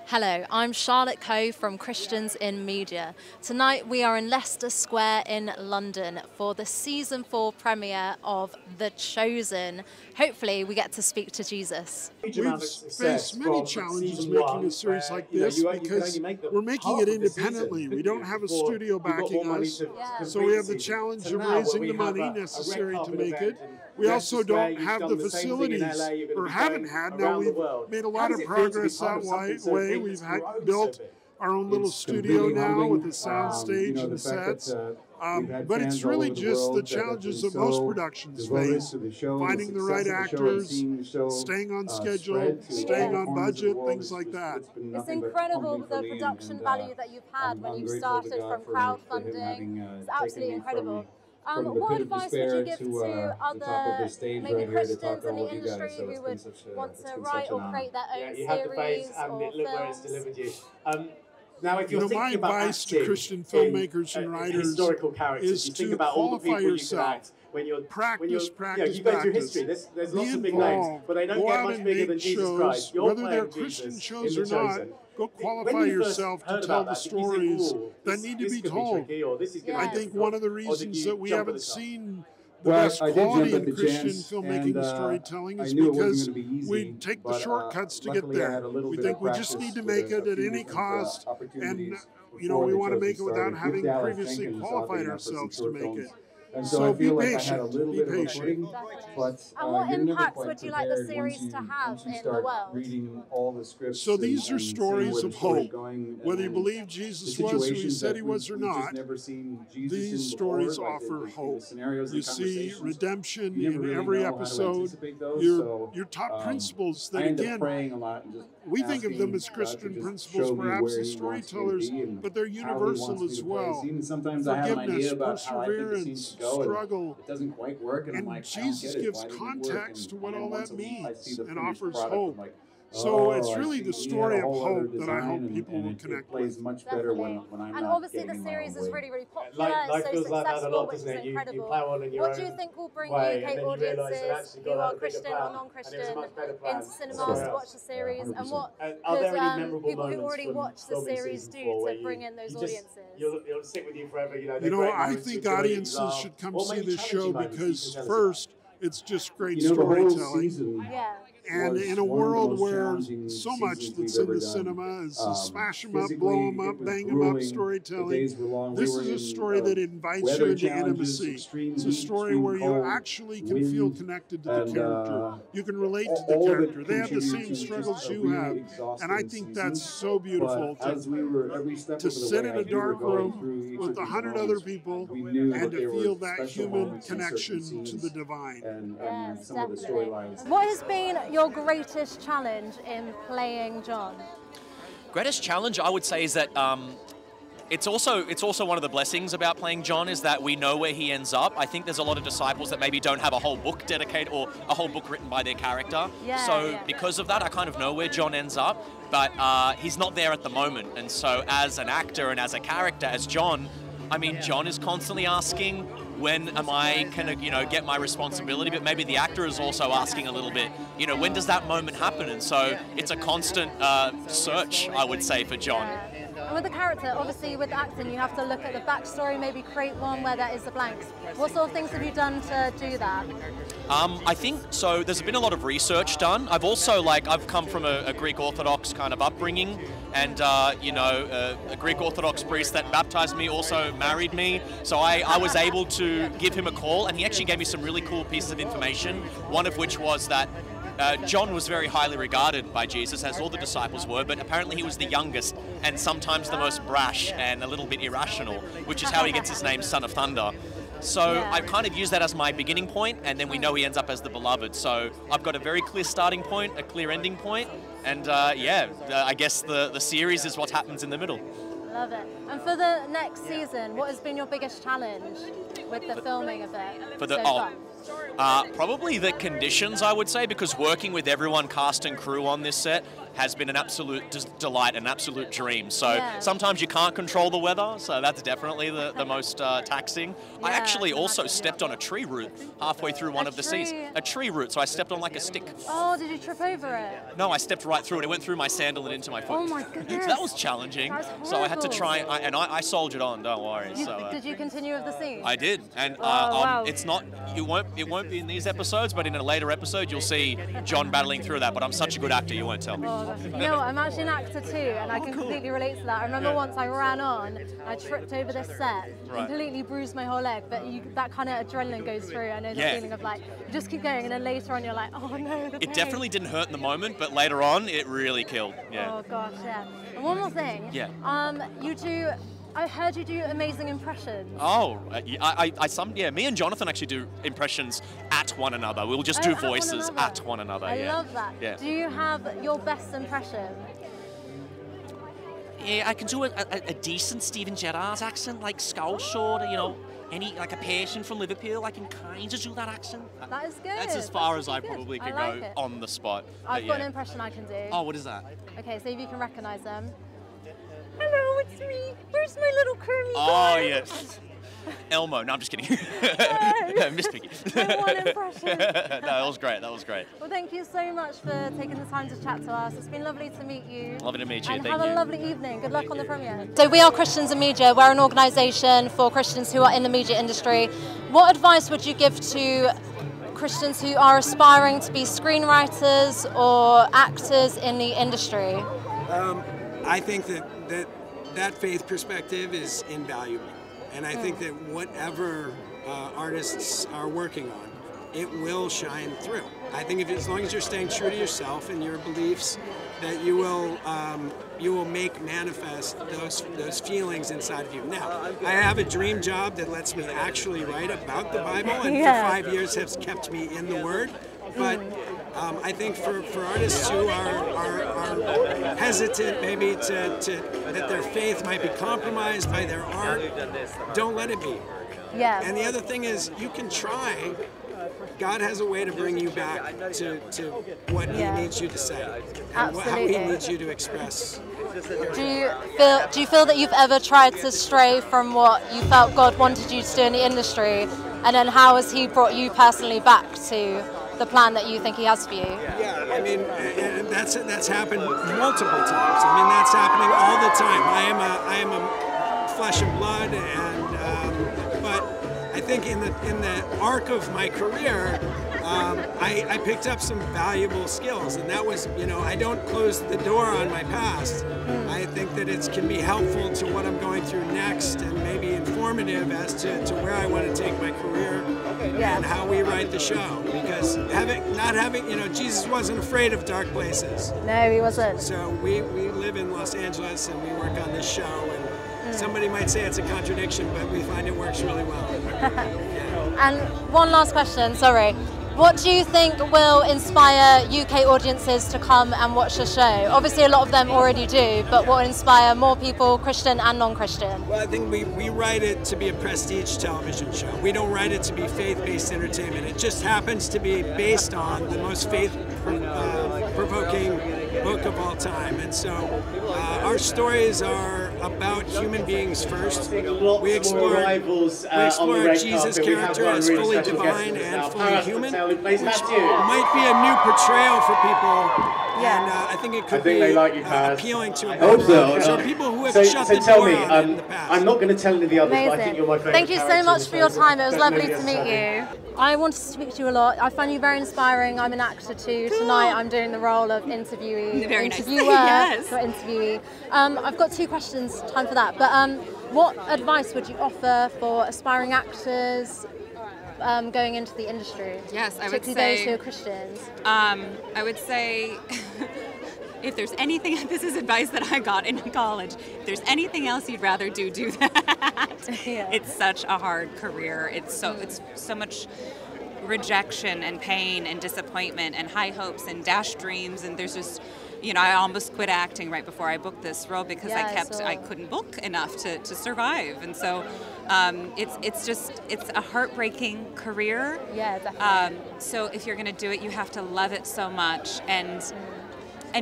Hello, I'm Charlotte Coe from Christians in Media. Tonight we are in Leicester Square in London for the season 4 premiere of The Chosen. Hopefully we get to speak to Jesus. We've faced many challenges making a series like this because we're making it independently. We don't have a studio backing us, so we have the challenge of raising the money necessary to make it. We also don't have the facilities, or haven't had. Now we've made a lot of progress that way. We've built our own little studio now with a sound stage and sets. But it's really just the challenges that most productions face. Finding the right actors, staying on schedule, staying on budget, things like that. It's incredible the production value that you've had when you started from crowdfunding. It's absolutely incredible. What advice would you give to other maybe Christians in the industry who would want to write or create their own series or films? Now, if you're my advice to Christian filmmakers and writers is to qualify yourself. Practice. You go through history. There's lots of big names, but they don't get much bigger than Jesus Christ. Whether they're Christian shows or not, go qualify yourself to tell the stories that need to be told. I think one of the reasons that we haven't seen the best quality in Christian filmmaking and storytelling is because we take the shortcuts to get there. We think we just need to make it at any cost, and we want to make it without having previously qualified ourselves to make it. So be patient, be patient. And what impacts would you like the series to have in the world? So these are stories of hope. Whether you believe Jesus was who he said he was or not, these stories offer hope. You see redemption in every episode. You're taught principles that, again, we think of them as Christian principles, perhaps as storytellers, but they're universal as well. Forgiveness, perseverance, struggle. It doesn't quite work, and Jesus gives context to what all that means and offers hope. So it's really the story of hope that I hope people will connect with. Much better when I'm and obviously the series is really, really popular. It's so successful, which is incredible. What do you think will bring UK audiences who are Christian or non-Christian into cinemas to watch the series? And what could people who already watch the series do to bring in those audiences? It'll stick with you forever. I think audiences should come see this show because first, it's just great storytelling. And in a world where so much that's in the cinema is smash them up, blow them up, bang them up storytelling, this is a story that invites you into intimacy. It's a story where you actually can feel connected to the character. You can relate to the character. They have the same struggles you have. And I think that's so beautiful to sit in a dark room with 100 other people and to feel that human connection to the divine. Yes, definitely. What has been your greatest challenge in playing John? Greatest challenge, I would say, is that it's also one of the blessings about playing John is that we know where he ends up. I think there's a lot of disciples that maybe don't have a whole book dedicated or a whole book written by their character. Because of that, I kind of know where John ends up, but he's not there at the moment. And so as an actor and as a character, as John, I mean, John is constantly asking, when am I going to, get my responsibility? But maybe the actor is also asking a little bit, when does that moment happen? And so it's a constant search, I would say, for John. And with the character, obviously with acting, you have to look at the backstory, maybe create one where there is the blanks. What sort of things have you done to do that? I think, so there's been a lot of research done. I've also, I've come from a Greek Orthodox kind of upbringing, and, a Greek Orthodox priest that baptized me also married me, so I was able to give him a call, and he actually gave me some really cool pieces of information, one of which was that John was very highly regarded by Jesus, as all the disciples were, but apparently he was the youngest and sometimes the most brash and a little bit irrational, which is how he gets his name, Son of Thunder. So I kind of use that as my beginning point, and then we know he ends up as the beloved. So I've got a very clear starting point, a clear ending point, and I guess the series is what happens in the middle. Love it. And for the next season, what has been your biggest challenge with the filming of it so far? Probably the conditions, I would say, because working with everyone, cast and crew on this set, has been an absolute delight, an absolute dream. So sometimes you can't control the weather, so that's definitely the most taxing. I actually also stepped on a tree root halfway through one of the scenes. A tree root, so I stepped on like a stick. Oh, did you trip over it? No, I stepped right through it. It went through my sandal and into my foot. Oh my goodness. So that was challenging. So I had to try, and I soldiered on, don't worry. Did you continue with the scene? I did, and it's not, it won't be in these episodes, but in a later episode you'll see John battling through that, but I'm such a good actor, you won't tell. You know what, I'm actually an actor too, and I can completely relate to that. I remember once I ran on, I tripped over this set, completely bruised my whole leg, but that kind of adrenaline goes through. I know the feeling of like, you just keep going, and then later on you're like, oh no, the pain. It definitely didn't hurt in the moment, but later on it really killed. Oh gosh, yeah. And one more thing. I heard you do amazing impressions. Oh, me and Jonathan actually do impressions at one another. We'll just do voices at one another. I love that. Yeah. Do you have your best impression? Yeah, I can do a decent Stephen Gerrard's accent, like Scouse sort of, you know, like a patient from Liverpool. I can kind of do that accent. That is good. That's as far as I probably could go on the spot. I've got an impression I can do. Oh, what is that? Okay, so if you can recognize them. Hello, it's me. Where's my little Kermie? Oh, yes. Elmo. No, I'm just kidding. Miss Piggy. My one impression. No, that was great. That was great. Well, thank you so much for taking the time to chat to us. It's been lovely to meet you. Lovely to meet you. And thank have you. a lovely evening. Good luck on the premiere. So we are Christians in Media. We're an organisation for Christians who are in the media industry. What advice would you give to Christians who are aspiring to be screenwriters or actors in the industry? I think that faith perspective is invaluable. And I think that whatever artists are working on, it will shine through. I think as long as you're staying true to yourself and your beliefs, that you will make manifest those feelings inside of you. Now, I have a dream job that lets me actually write about the Bible, and for 5 years has kept me in the Word. But I think for artists who are hesitant maybe that their faith might be compromised by their art, don't let it be. Yeah. And the other thing is, you can try. God has a way to bring you back to what He needs you to say, and how He needs you to express. Do you feel that you've ever tried to stray from what you felt God wanted you to do in the industry, and then how has He brought you personally back to the plan that you think He has for you? Yeah, I mean, and that's happened multiple times. I mean, that's happening all the time. I am a flesh and blood, and but I think in the arc of my career, I picked up some valuable skills, and that was, I don't close the door on my past. I think that it can be helpful to what I'm going through next, and maybe informative as to where I want to take my career and how we write the show. Because Jesus wasn't afraid of dark places. No, He wasn't. So we live in Los Angeles and we work on this show, and somebody might say it's a contradiction, but we find it works really well. And one last question, sorry. What do you think will inspire UK audiences to come and watch the show? Obviously a lot of them already do, but what will inspire more people, Christian and non-Christian? Well, I think we write it to be a prestige television show. We don't write it to be faith-based entertainment. It just happens to be based on the most faith-provoking book of all time. And so our stories are about human beings first. We explore Jesus' character as fully divine and fully human, which might be a new portrayal for people. And I think it could be appealing to a broader audience. So people who have shut the door on in the past. I'm not going to tell any of the others, Amazing. but I think you're my favourite. Thank you so much for your time. It was lovely to meet you. I wanted to speak to you a lot. I find you very inspiring. I'm an actor too. Cool. Tonight I'm doing the role of interviewee. Very interviewer, nice. Yes. Not interviewee. I've got 2 questions, time for that. But what advice would you offer for aspiring actors going into the industry? Yes, I would say, particularly those who are Christians. I would say, if there's anything, this is advice that I got in college, if there's anything else you'd rather do that. Yeah. It's such a hard career. It's so much rejection and pain and disappointment and high hopes and dashed dreams, and there's just, you know, I almost quit acting right before I booked this role because I couldn't book enough to survive. And so it's a heartbreaking career. Yeah, definitely. So if you're going to do it, you have to love it so much and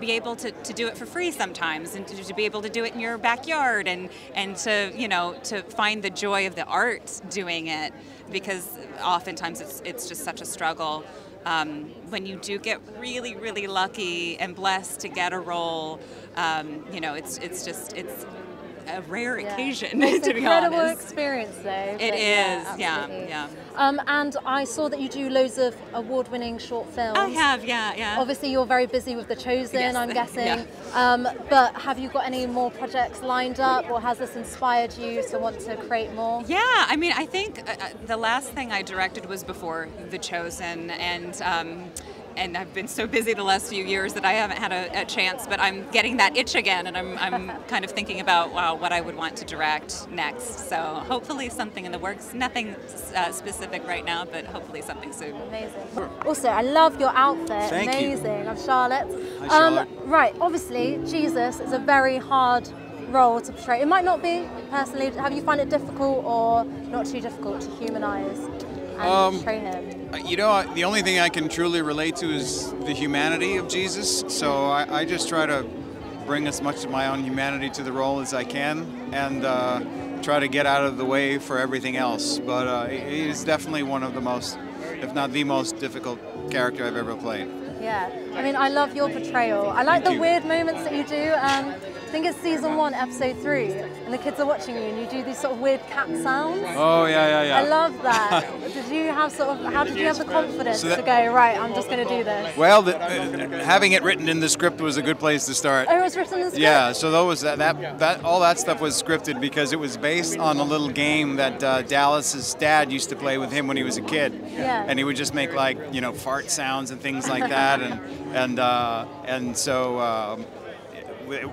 be able to do it for free sometimes, and to be able to do it in your backyard, and to, you know, to find the joy of the art doing it, because oftentimes it's just such a struggle. When you do get really, really lucky and blessed to get a role, you know, it's a rare occasion, it's to be incredible honest. Experience, though. It is, yeah. And I saw that you do loads of award-winning short films. I have, yeah. Obviously, you're very busy with The Chosen, Yes. I'm guessing. Yeah. But have you got any more projects lined up, or has this inspired you to want to create more? Yeah, I mean, I think the last thing I directed was before The Chosen, and I've been so busy the last few years that I haven't had a chance, but I'm getting that itch again, and I'm kind of thinking about, wow, what I would want to direct next. So hopefully something in the works. Nothing specific right now, but hopefully something soon. Amazing. Also, I love your outfit. Thank Amazing. you. I'm Charlotte. Hi, Charlotte. Right, obviously, Jesus is a very hard role to portray. It might not be, personally. Have you found it difficult or not too difficult to humanize and portray him? You know, the only thing I can truly relate to is the humanity of Jesus. So I just try to bring as much of my own humanity to the role as I can, and try to get out of the way for everything else. But he is definitely one of the most, if not the most difficult character I've ever played. Yeah, I mean, I love your portrayal. I like the weird moments that you do. I think it's season 1, episode 3, and the kids are watching you, and you do these sort of weird cat sounds. Oh yeah. I love that. Did you have how did you have the confidence to go, right, I'm just going to do this? Well, having it written in the script was a good place to start. Oh, it was written in the script? Yeah, so all that stuff was scripted because it was based on a little game that Dallas's dad used to play with him when he was a kid. Yeah. And he would just make, like, you know, fart sounds and things like that, and so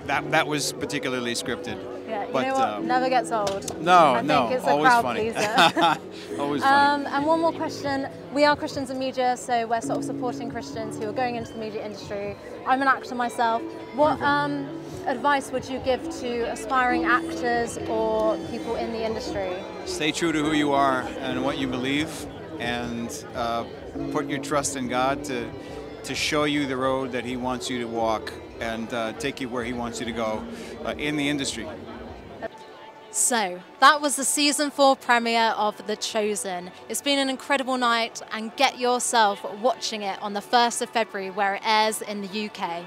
that was particularly scripted. Yeah, but, you know what? Never gets old. No, I think it's a always crowd funny. pleaser. Always funny. And one more question. We are Christians in media, so we're sort of supporting Christians who are going into the media industry. I'm an actor myself. What advice would you give to aspiring actors or people in the industry? Stay true to who you are and what you believe, and put your trust in God to show you the road that He wants you to walk, and take you where He wants you to go in the industry. So, that was the season 4 premiere of The Chosen. It's been an incredible night, and get yourself watching it on the 1st of February, where it airs in the UK.